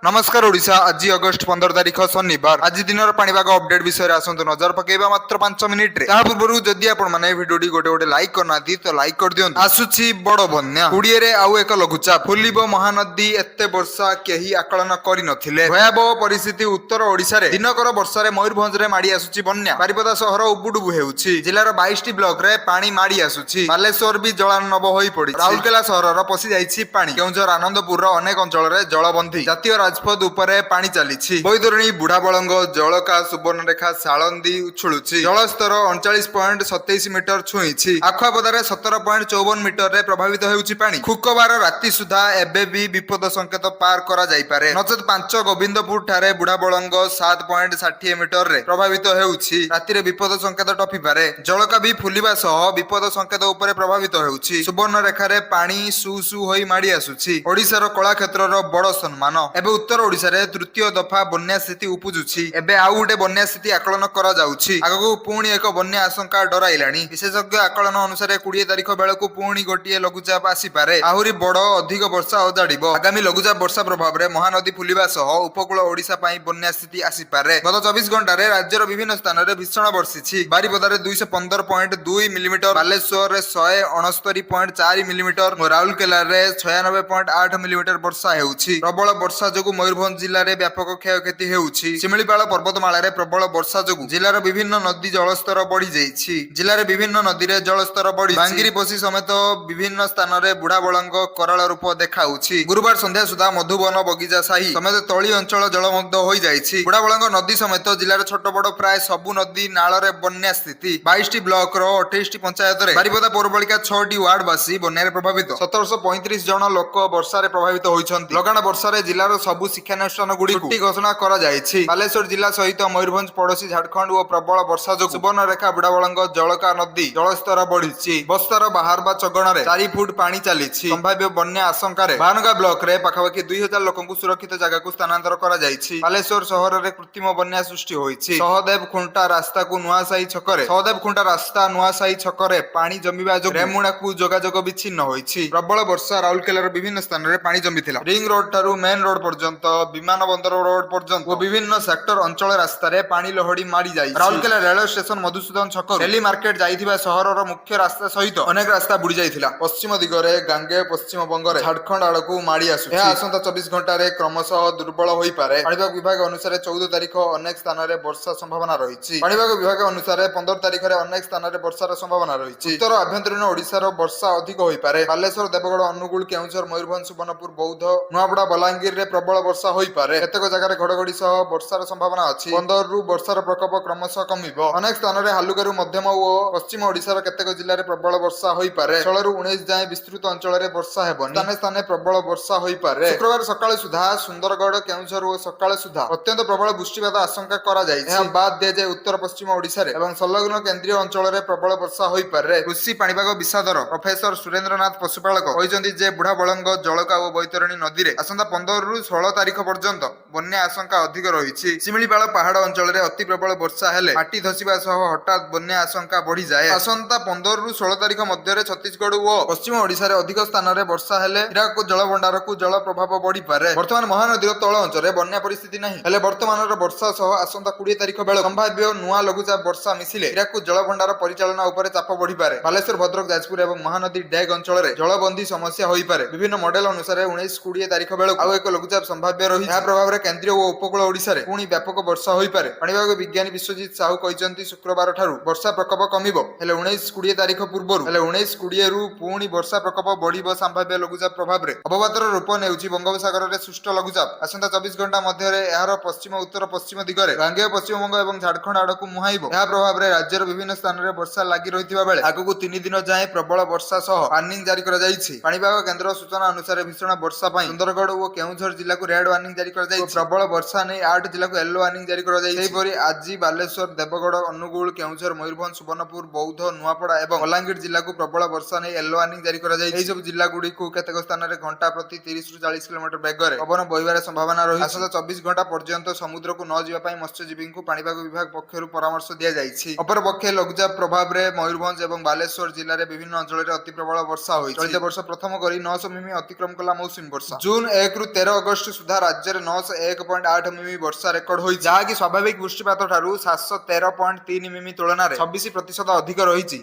नमस्कार ओडिशा आज अगस्ट 15 तारिख शनिवार आज दिन पाणीपाग अपडेट विषय आसतु नजर पकेबा मात्र 5 मिनिट रे ता पूर्व जदि आपण माने भिडियोटी गोटे गोटे लाइक करना तो लाइक कर दियन आसुची बड़ बन्या कुड़िए रे आउ एक लघुचाप फुलिबो महानदी एते वर्षा केही आकलन करि नथिले भयावह परिस्थिति उत्तर ओडिशा रे दिनकर वर्षा रे मयूरभंज रे माडी आसुची बन्या बारिपदा शहर उबुडुबु हेउची जिल्लार 22 टी ब्लॉक रे पानी माडी आसुची बालेश्वर भी जलानब होई पड़ी राउरकेला शहर र पसी जाईची पानी केउझर आनंदपुर र अनेक अंचल रे जलबंधी जातीय राजपथ उपरे पानी चलीछि बैतरणी बुढ़ाबलंग जलका सुवर्णरेखा सालंदी उछुलुछि जलस्तर 39.27 मीटर छुईछि आखुआपदारे 17.54 मीटर रे प्रभावित हेउछि पानी शुक्रवार राति सुधा एबे भी विपद संकेत पार करा जाई पारे नचेत 5 गोविंदपुर ठारे बुढ़ाबलंग 7.60 मीटर रे प्रभावित हेउछि राति रे विपद संकेत टपी पारे जलका भी फुलिबा सह विपद संकेत उपरे प्रभावित हेउछि सुवर्णरेखा रे पानी सु सु होई माडी आसुछि ओडिसा रो कला क्षेत्र रो बड़ सम्मान एबे उत्तर ओडिशा रे तृतीय दफा बन्या स्थिति उपजुछि एबे आउ गोटे बन्या स्थिति आकलन करा जाउछि आगको पुणी एक बन्या आशंका डराइलाणी विशेषज्ञ आकलन अनुसार 20 तारिख बेलकु पुणी गोटिए लघुचाप आसी पारे आहुरी बड़ अधिक वर्षा ओजाडिबो आगामी लघुचाप वर्षा प्रभाव रे महानदी फुलिबा सह उपकूल ओडिशा पई बन्या स्थिति आसी पारे गत 24 घंटा रे राज्यर विभिन्न स्थान रे भीषण वर्षिछि बारिपदा रे 215.2 मिलीमीटर बालेश्वर रे 169.4 मिलीमीटर राउरकेला रे 96.8 मिलीमीटर वर्षा हेउछि प्रबल वर्षा जोगु मयूरभंज जिल्ला रे व्यापक क्षयक्षति हेउछि शिमिलीपाल पर्वतमाला रे प्रबल वर्षा जोगु जिल्लार विभिन्न नदी जलस्तर बढ़ी जाइछि जिल्लार विभिन्न नदी रे जलस्तर बढ़ी बांगिरीपोषी समेत विभिन्न स्थान रे बुढ़ाबलंग कराल रूप देखाउछि गुरुवार संध्या सुधा मधुबन बगीचा साही समेत तली अंचल जलमग्न होई जाइछि बुढ़ाबलंग नदी समेत जिल्लार छोट बड़ प्राय सबु नदी नाल रे बन्या स्थिति 22 टी ब्लॉक रो 28 टी पंचायत रे बारिपदा पौरपालिका 6 टी वार्ड बासी बन्या रे प्रभावित 1735 जन लोक वर्षा रे प्रभावित होइछन्ति लगाण वर्षा रे जिल्लार सबु शिक्षानुष्ठान गुडी छुट्टी घोषणा करा जायछि बालेश्वर जिला सहित मयूरभंज पड़ोसी झारखंड और प्रबल वर्षा जो सुवर्णरेखा बुढ़ाबलंग जलका नदी जलस्तर बढ़िछि बस्तार बाहर बा चगण रे 4 फुट पानी चलीछि संभाव्य बन्या आशंका रे बानगा ब्लॉक रे पाखापाखि 2000 लोकंकु सुरक्षित जगह को स्थानांतर करा जायछि बालेश्वर शहर रे कृत्रिम बन्या सृष्टि होइछि सहदेव खुंटा रास्ता को नुआसाई छकरे सहदेव खुंटा रास्ता नुआसाई छकरे पानी जमिबा जो रेमुणा को जोगाजोग विच्छिन्न होइछि प्रबल वर्षा राउरकेला रे विभिन्न स्थान रे पानी जमिथिला रिंग रोड ठारू मेन रोड पर्यंत विमान बंदर रोड पर्यंत और विभिन्न सेक्टर अंचल रास्ता रे पानी लहड़ी मारी जाई राउरकेला रेलवे स्टेशन मधुसूदन छक दिल्ली मार्केट जाइथिबा शहर रो मुख्य रास्ता सहित अनेक रास्ता बुडी जाइथिला पश्चिम दिगरे गांगे पश्चिम बंगरे झारखंड आड़कू मारी आसु यह आसंता 24 घंटा रे क्रमशः दुर्बल होई पारे पाणीपाग विभाग अनुसार 14 तारिख अनेक स्थान रे वर्षा संभावना रहिछि पाणीपाग विभाग अनुसार 15 तारिख रे अनेक स्थान रे वर्षार संभावना रहिछि उत्तर आभ्यंतरीण ओडिसा रो वर्षा अधिक होई पारे बालेश्वर देवगढ़ अनुगुल केउझर मयूरभंज सुवर्णपुर बौद्ध नुआबड़ा बलांगीर रे प्रबल वर्षा होई पारे केतेक जगह घड़घड़ी सह वर्षार संभावना अछि 15 रु वर्षार प्रकोप क्रमशः कमिबो अनेक स्थान रे हालुकारू मध्यम और पश्चिम ओडिशार केतेक जिल्ला रे प्रबल वर्षा होई पारे 16 रु 19 जाय विस्तृत अंचल रे वर्षा हेबनी स्थाने स्थाने प्रबल वर्षा होई पारे शुक्रवार सकाळ सुधा सुंदरगढ़ केउझर और सकाळ सुधा अत्यंत प्रबल वृष्टिपात आशंका करा जायछि एहा बाद दे जे उत्तर पश्चिम ओडिशा रे एवं संलग्न केंद्रीय अंचल रे प्रबल वर्षा होई पारे कृषि पाणीपाग विषादर प्रोफेसर सुरेंद्रनाथ पशुपालक कहिसंती जे बुढ़ाबलंग जलका और बैतरणी नदी रे आसंता 15 रु 16 तारिख पर्यंत बन्या आशंका अधिक रही शिमिलीपाल पहाड़ अंचल रे अति प्रबल वर्षा हेले माटी धसिबा सह हठात बन्या आशंका बढ़ी जाए आसंता 15 रु 16 तारिख मध्य छत्तीसगढ़ और पश्चिम ओडिशा रे अधिक स्थान रे वर्षा हेले इराक जल भंडार को जल प्रभाव बढ़ी पारे वर्तमान महानदी तल अंचल रे बन्या परिस्थिति नहीं हेले वर्तमान वर्षा सह आसंता 20 तारिख बेले संभाव्य नुआ लघुचाप वर्षा मिसिले इराक जल भंडार परिचालना उपरे चाप बढ़ी पारे बालेश्वर भद्रक जाजपुर एवं महानदी डैग अंचल रे जलबंदी समस्या होई पारे विभिन्न मॉडल अनुसार 19-20 तारिख बेले आउ एक लघुचाप संभाव्य रही यह प्रभाव रे केंद्रीय और उपकूल ओडिशा रे पुणी व्यापक वर्षा होई पारे पाणीपाग विज्ञानी विश्वजीत साहू कहिसंती शुक्रवार ठारू वर्षा प्रकोप कमिबो हेले 19-20 तारिख पूर्वरु हेले 19-20 रु पुणी वर्षा प्रकोप बढ़िबो संभाव्य लघुचाप प्रभाव रे अववातर रूप नेउची बंगोपसागर रे सृष्ट लघुचाप आसंता 24 घंटा मध्य रे एहार पश्चिम उत्तर पश्चिम दिगरे गांगे पश्चिम बंग एवं झारखंड आड़कू मुहाइबो यह प्रभाव रे राज्यर विभिन्न स्थान रे वर्षा लागि रहितिबा बेले आगकू 3 दिन जाए प्रबल वर्षा सह वार्निंग जारी करा जायछि पाणीपाग केंद्र सूचना अनुसार भीषण वर्षा पई सुंदरगढ़ और केउझर जिला को रेड वार्निंग जारी करा जायछि ରହିଛି। ପ୍ରବଳ ବର୍ଷା ନେଇ 8 ଜିଲ୍ଲାକୁ ୟେଲୋ ୱାର୍ଣ୍ଣିଂ ଜାରି କରାଯାଇଛି। ସେହିପରି ଆଜି ବାଲେଶ୍ୱର, ଦେବଗଡ଼, ଅନୁଗୁଳ, କେଉଁଝର, ମୟୂରଭଞ୍ଜ, ସୁବର୍ଣ୍ଣପୁର, ବୌଦ୍ଧ, ନୂଆପଡ଼ା ଏବଂ ବଲାଙ୍ଗୀର ଜିଲ୍ଲାକୁ ପ୍ରବଳ ବର୍ଷା ନେଇ ୟେଲୋ ୱାର୍ଣ୍ଣିଂ ଜାରି କରାଯାଇଛି। ଏହି ସବୁ ଜିଲ୍ଲାଗୁଡ଼ିକୁ କେତେକ ସ୍ଥାନରେ ଘଣ୍ଟା ପ୍ରତି 30 ରୁ 40 କିଲୋମିଟର ବେଗରେ ପବନ ବହିବାର ସମ୍ଭାବନା ରହିଛି। ଆସନ୍ତା 24 ଘଣ୍ଟା ପର୍ଯ୍ୟନ୍ତ ସମୁଦ୍ରକୁ ନ ଯିବା ପାଇଁ ମତ୍ସ୍ୟଜୀବୀଙ୍କୁ ପାଣିପାଗ ବିଭାଗ ପକ୍ଷରୁ ପରାମର୍ଶ ଦିଆଯାଇଛି। ଅପରପକ୍ଷେ ଲଘୁଚାପ ପ୍ରଭାବରେ ମୟୂରଭଞ୍ଜ ଏବଂ ବାଲେଶ୍ୱର ଜିଲ୍ଲାରେ ବିଭିନ୍ନ ଅଞ୍ଚଳରେ ଅତି ପ୍ରବଳ ବର୍ଷା ହୋଇଛି। ଚଳିତ ବର୍ଷ ପ୍ରଥମ କରି 900 ମିମି ଅତିକ୍ରମ କଲା ମୌସୁମୀ ବର୍ଷା। ଜୁନ 1 ରୁ 13 ଅଗଷ୍ଟ ସୁଦ୍ଧା ରାଜ୍ୟରେ 901.8 ମିମି ବର୍ଷା ରେକର୍ଡ ହୋଇଛି, ଯାହାକି ସ୍ୱାଭାବିକ ବୃଷ୍ଟିପାତ ଠାରୁ 713.3 ମିମି ତୁଳନାରେ 26% ଅଧିକ ରହିଛି।